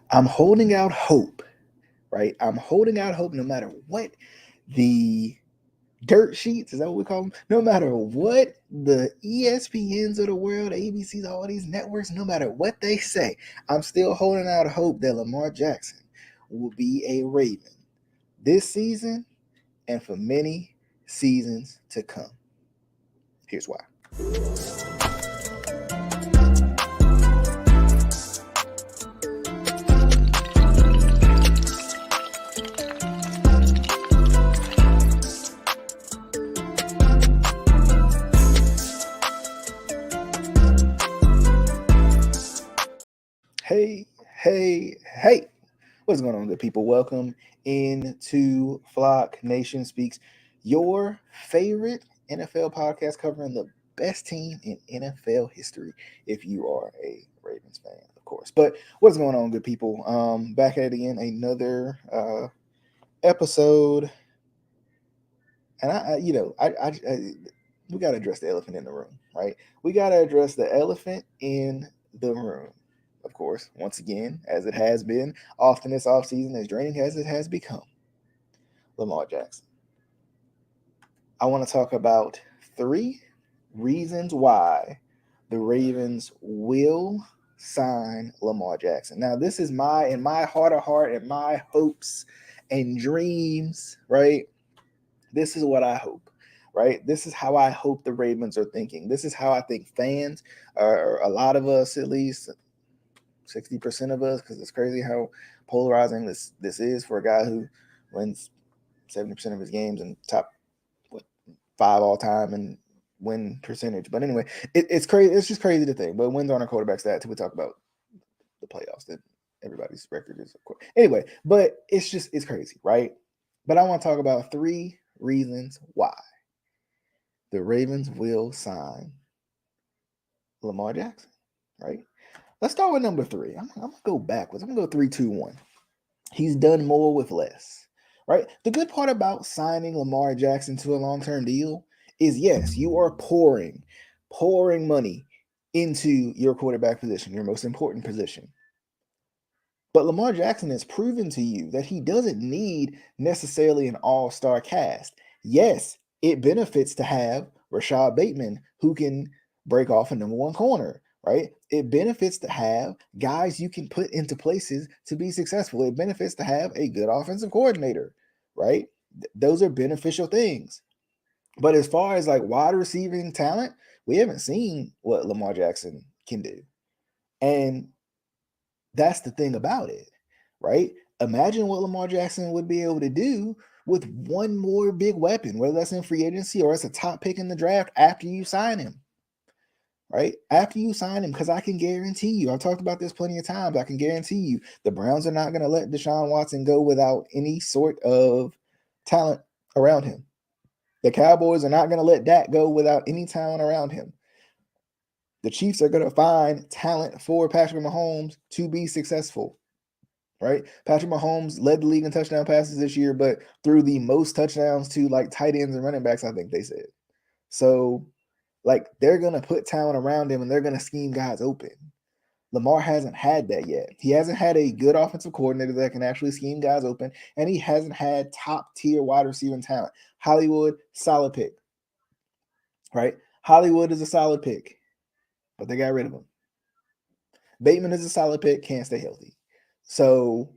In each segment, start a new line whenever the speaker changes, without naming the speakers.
I'm holding out hope, right? I'm holding out hope no matter what the dirt sheets, is that what we call them? No matter what the ESPNs of the world, ABCs, all these networks, no matter what they say, I'm still holding out hope that Lamar Jackson will be a Raven this season and for many seasons to come. Here's why. Hey, hey, hey. What's going on, good people? Welcome into Flock Nation Speaks, your favorite NFL podcast covering the best team in NFL history, if you are a Ravens fan, of course. But what's going on, good people? Back at it again, another episode. And we got to address the elephant in the room, right? We got to address the elephant in the room. Of course, once again, as it has been often this offseason, as draining as it has become, Lamar Jackson. I want to talk about 3 reasons why the Ravens will sign Lamar Jackson. Now, this is in my heart of heart and my hopes and dreams, right? This is what I hope, right? This is how I hope the Ravens are thinking. This is how I think fans, or a lot of us at least, 60% of us, because it's crazy how polarizing this is for a guy who wins 70% of his games and top 5 all time and win percentage. But anyway, it's crazy. It's just crazy to think. But wins on a quarterback stat till we talk about the playoffs that everybody's record is, of course. Anyway, but it's crazy, right? But I want to talk about 3 reasons why the Ravens will sign Lamar Jackson, right? Let's start with number 3. I'm going to go backwards. I'm going to go 3, 2, 1. He's done more with less, right? The good part about signing Lamar Jackson to a long-term deal is, yes, you are pouring money into your quarterback position, your most important position. But Lamar Jackson has proven to you that he doesn't need necessarily an all-star cast. Yes, it benefits to have Rashad Bateman, who can break off a number 1 corner, right? It benefits to have guys you can put into places to be successful. It benefits to have a good offensive coordinator, right? Those are beneficial things. But as far as like wide receiving talent, we haven't seen what Lamar Jackson can do. And that's the thing about it, right? Imagine what Lamar Jackson would be able to do with one more big weapon, whether that's in free agency or as a top pick in the draft after you sign him, right? After you sign him, because I can guarantee you, I've talked about this plenty of times, I can guarantee you the Browns are not going to let Deshaun Watson go without any sort of talent around him. The Cowboys are not going to let Dak go without any talent around him. The Chiefs are going to find talent for Patrick Mahomes to be successful, right? Patrick Mahomes led the league in touchdown passes this year, but threw the most touchdowns to like tight ends and running backs, I think they said. So, like, they're going to put talent around him and they're going to scheme guys open. Lamar hasn't had that yet. He hasn't had a good offensive coordinator that can actually scheme guys open, and he hasn't had top tier wide receiving talent. Hollywood, solid pick, right? Hollywood is a solid pick, but they got rid of him. Bateman is a solid pick, can't stay healthy. So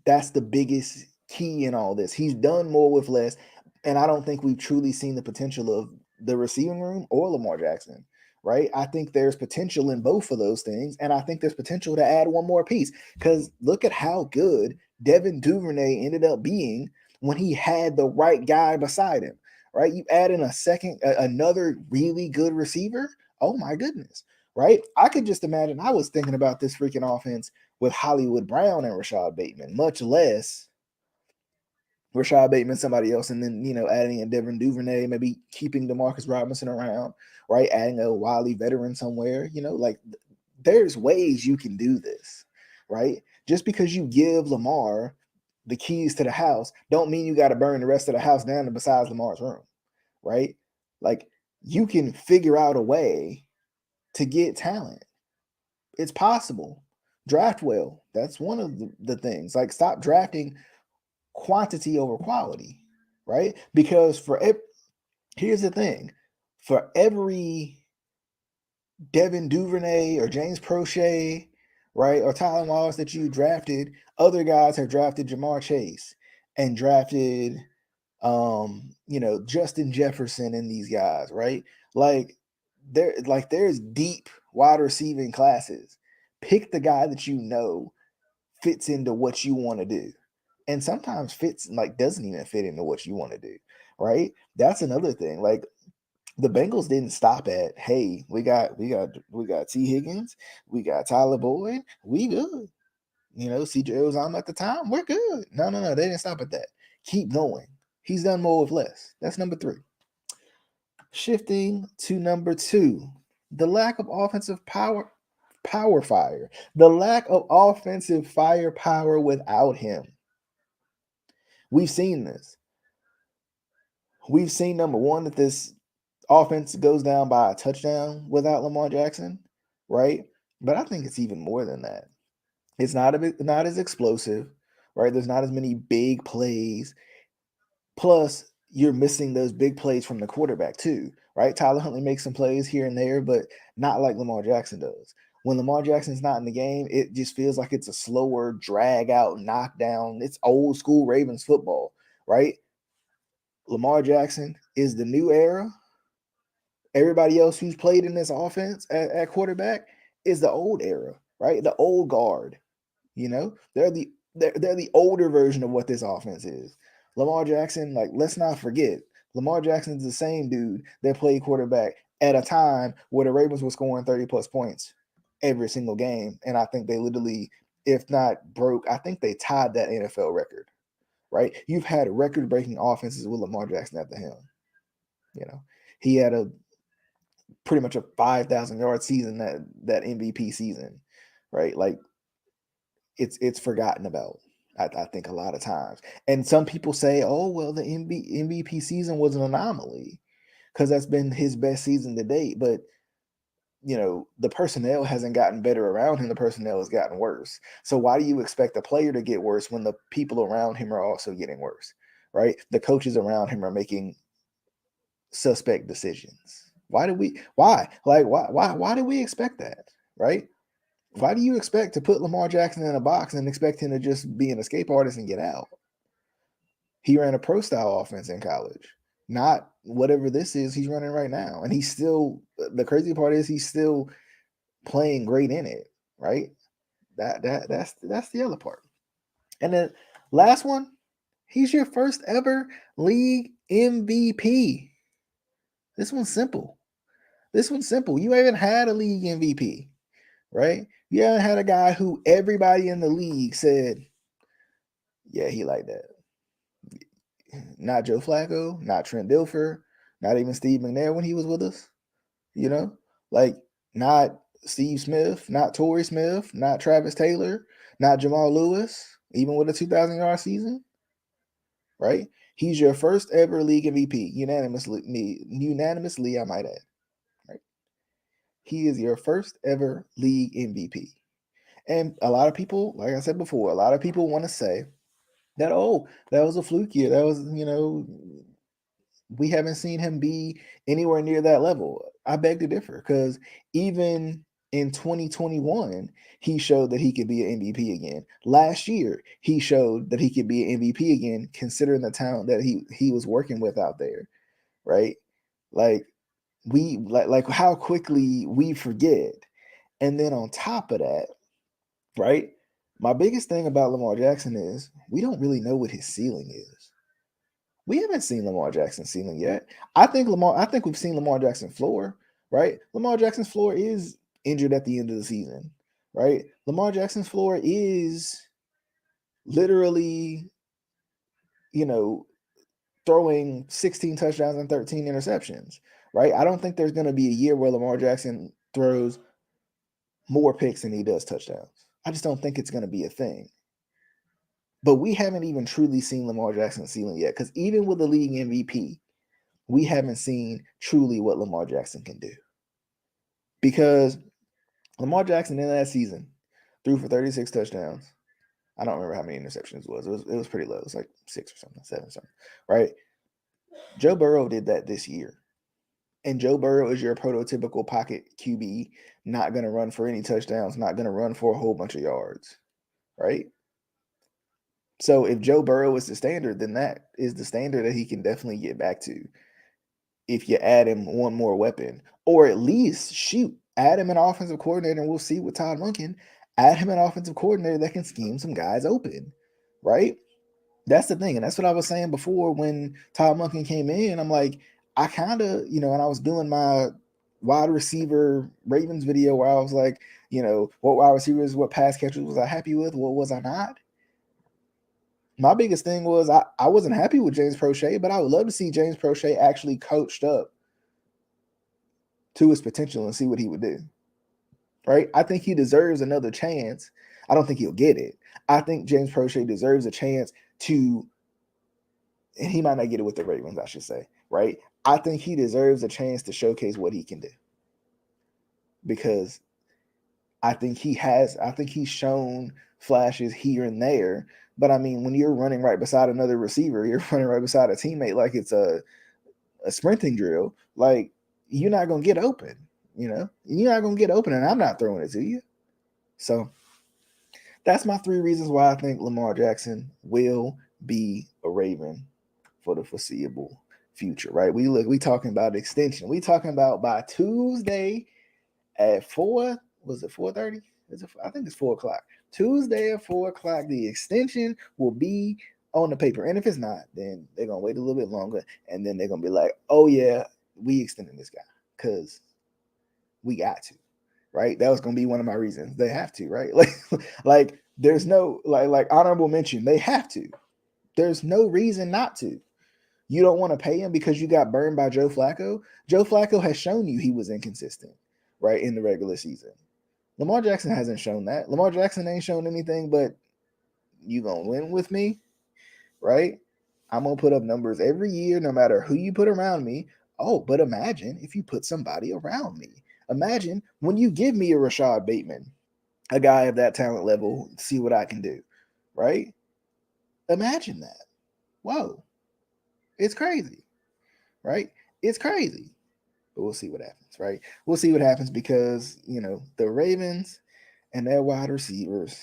that's the biggest key in all this. He's done more with less, and I don't think we've truly seen the potential of the receiving room or Lamar Jackson, right? I think there's potential in both of those things, and I think there's potential to add one more piece because look at how good Devin Duvernay ended up being when he had the right guy beside him, right? You add in another really good receiver. Oh my goodness, right? I could just imagine. I was thinking about this freaking offense with Hollywood Brown and Rashad Bateman, much less Rashad Bateman, somebody else, and then, adding a Devin Duvernay, maybe keeping DeMarcus Robinson around, right? Adding a wily veteran somewhere, like there's ways you can do this, right? Just because you give Lamar the keys to the house, don't mean you got to burn the rest of the house down besides Lamar's room, right? Like you can figure out a way to get talent. It's possible. Draft well. That's one of the things. Like, stop drafting quantity over quality, right? Because here's the thing, for every Devin Duvernay or James Prochet, right, or Tyler Wallace that you drafted, other guys have drafted Jamar Chase and drafted, Justin Jefferson and these guys, right? Like, there's deep wide receiving classes. Pick the guy that you know fits into what you want to do, and sometimes fits like doesn't even fit into what you want to do, right? That's another thing. Like, the Bengals didn't stop at, hey, we got T. Higgins, we got Tyler Boyd, we good. CJ Uzomah at the time, we're good. No, they didn't stop at that. Keep going. He's done more with less. That's number 3. Shifting to number 2, the lack of offensive power fire. The lack of offensive firepower without him. We've seen this. We've seen, number one, that this offense goes down by a touchdown without Lamar Jackson, right? But I think it's even more than that. It's not as explosive, right? There's not as many big plays. Plus, you're missing those big plays from the quarterback too, right? Tyler Huntley makes some plays here and there, but not like Lamar Jackson does. When Lamar Jackson's not in the game, it just feels like it's a slower, drag out, knockdown. It's old school Ravens football, right? Lamar Jackson is the new era. Everybody else who's played in this offense at quarterback is the old era, right? The old guard. They're the older version of what this offense is. Lamar Jackson, like, let's not forget, Lamar Jackson's the same dude that played quarterback at a time where the Ravens were scoring 30 plus points every single game. And I think they literally, if not broke, I think they tied that NFL record, right? You've had record breaking offenses with Lamar Jackson at the helm. He had a pretty much a 5,000 yard season, that MVP season, right? Like, it's forgotten about. I think a lot of times, and some people say, "Oh, well, the MVP season was an anomaly because that's been his best season to date." But the personnel hasn't gotten better around him. The personnel has gotten worse. So why do you expect a player to get worse when the people around him are also getting worse, right? The coaches around him are making suspect decisions. Why do we expect that, right? Why do you expect to put Lamar Jackson in a box and expect him to just be an escape artist and get out? He ran a pro style offense in college, not whatever this is he's running right now. And the crazy part is he's still playing great in it, right? That's the other part. And then last one, he's your first ever league MVP. This one's simple. You haven't had a league MVP, right? You haven't had a guy who everybody in the league said, yeah, he like that. Not Joe Flacco, not Trent Dilfer, not even Steve McNair when he was with us. Like, not Steve Smith, not Torrey Smith, not Travis Taylor, not Jamal Lewis, even with a 2,000-yard season, right? He's your first ever league MVP, unanimously, I might add, right? He is your first ever league MVP. And a lot of people, like I said before, a lot of people want to say that, oh, that was a fluke year. That was, we haven't seen him be anywhere near that level. I beg to differ, because even in 2021, he showed that he could be an MVP again. Last year, he showed that he could be an MVP again, considering the talent that he was working with out there, right? Like, how quickly we forget. And then on top of that, right? My biggest thing about Lamar Jackson is we don't really know what his ceiling is. We haven't seen Lamar Jackson's ceiling yet. I think we've seen Lamar Jackson's floor, right? Lamar Jackson's floor is injured at the end of the season, right? Lamar Jackson's floor is literally, throwing 16 touchdowns and 13 interceptions, right? I don't think there's going to be a year where Lamar Jackson throws more picks than he does touchdowns. I just don't think it's going to be a thing. But we haven't even truly seen Lamar Jackson's ceiling yet, because even with the league MVP, we haven't seen truly what Lamar Jackson can do. Because Lamar Jackson in that season threw for 36 touchdowns. I don't remember how many interceptions it was. It was pretty low. It was like 6 or something, 7 or something, right? Joe Burrow did that this year. And Joe Burrow is your prototypical pocket QB, not going to run for any touchdowns, not going to run for a whole bunch of yards, right? So if Joe Burrow is the standard, then that is the standard that he can definitely get back to if you add him one more weapon. Or at least, shoot, add him an offensive coordinator, and we'll see with Todd Monken. Add him an offensive coordinator that can scheme some guys open, right? That's the thing. And that's what I was saying before when Todd Monken came in. I'm like, I kind of, and I was doing my wide receiver Ravens video where I was like, what wide receivers, what pass catchers was I happy with? What was I not? My biggest thing was I wasn't happy with James Prochet, but I would love to see James Prochet actually coached up to his potential and see what he would do. Right? I think he deserves another chance. I don't think he'll get it. I think James Prochet deserves a chance to, and he might not get it with the Ravens, I should say, right? I think he deserves a chance to showcase what he can do. Because I think he's shown flashes here and there. But I mean, when you're running right beside another receiver, you're running right beside a teammate like it's a sprinting drill, like you're not gonna get open, you're not gonna get open, and I'm not throwing it to you. So that's my 3 reasons why I think Lamar Jackson will be a Raven for the foreseeable future, right? We talking about extension. We talking about by Tuesday at 4, was it 4:30? I think it's 4:00. Tuesday at 4:00, the extension will be on the paper. And if it's not, then they're gonna wait a little bit longer, and then they're gonna be like, oh yeah, we extended this guy because we got to, right? That was gonna be one of my reasons. They have to, right? Like there's no like honorable mention, they have to. There's no reason not to. You don't want to pay him because you got burned by Joe Flacco. Joe Flacco has shown you he was inconsistent, right, in the regular season. Lamar Jackson hasn't shown that. Lamar Jackson ain't shown anything but you gonna win with me, right? I'm gonna put up numbers every year, no matter who you put around me. Oh, but imagine if you put somebody around me. Imagine when you give me a Rashad Bateman, a guy of that talent level, see what I can do, right? Imagine that. Whoa, it's crazy, right? It's crazy. But we'll see what happens, right? We'll see what happens because, the Ravens and their wide receivers,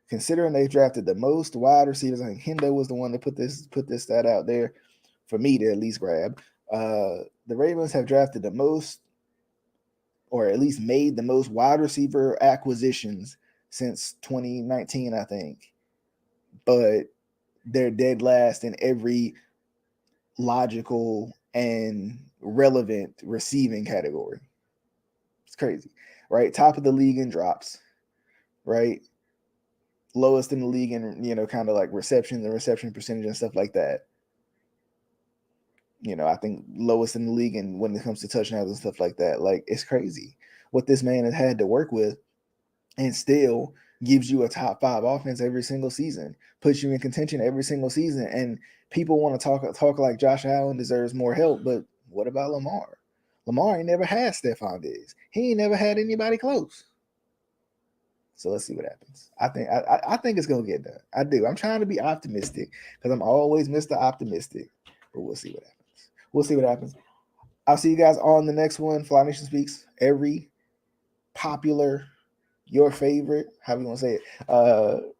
considering they drafted the most wide receivers, I think Hendo was the one that put this stat out there for me to at least grab. The Ravens have drafted the most, or at least made the most wide receiver acquisitions since 2019, I think. But they're dead last in every logical and relevant receiving category. It's crazy, right? Top of the league in drops, right? Lowest in the league in, kind of like receptions and reception percentage and stuff like that. I think lowest in the league and when it comes to touchdowns and stuff like that. Like, it's crazy what this man has had to work with, and still gives you a top 5 offense every single season, puts you in contention every single season. And people want to talk like Josh Allen deserves more help, but what about Lamar? Lamar ain't never had Stephon Diggs. He ain't never had anybody close. So let's see what happens. I think it's gonna get done. I do. I'm trying to be optimistic because I'm always Mr. Optimistic. But we'll see what happens. We'll see what happens. I'll see you guys on the next one. Fly Nation Speaks. Every popular, your favorite, however you want to say it,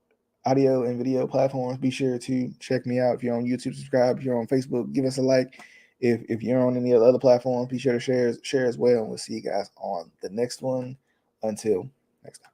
audio and video platforms. Be sure to check me out. If you're on YouTube, subscribe. If you're on Facebook, give us a like. If you're on any other platforms, be sure to share as well. And we'll see you guys on the next one. Until next time.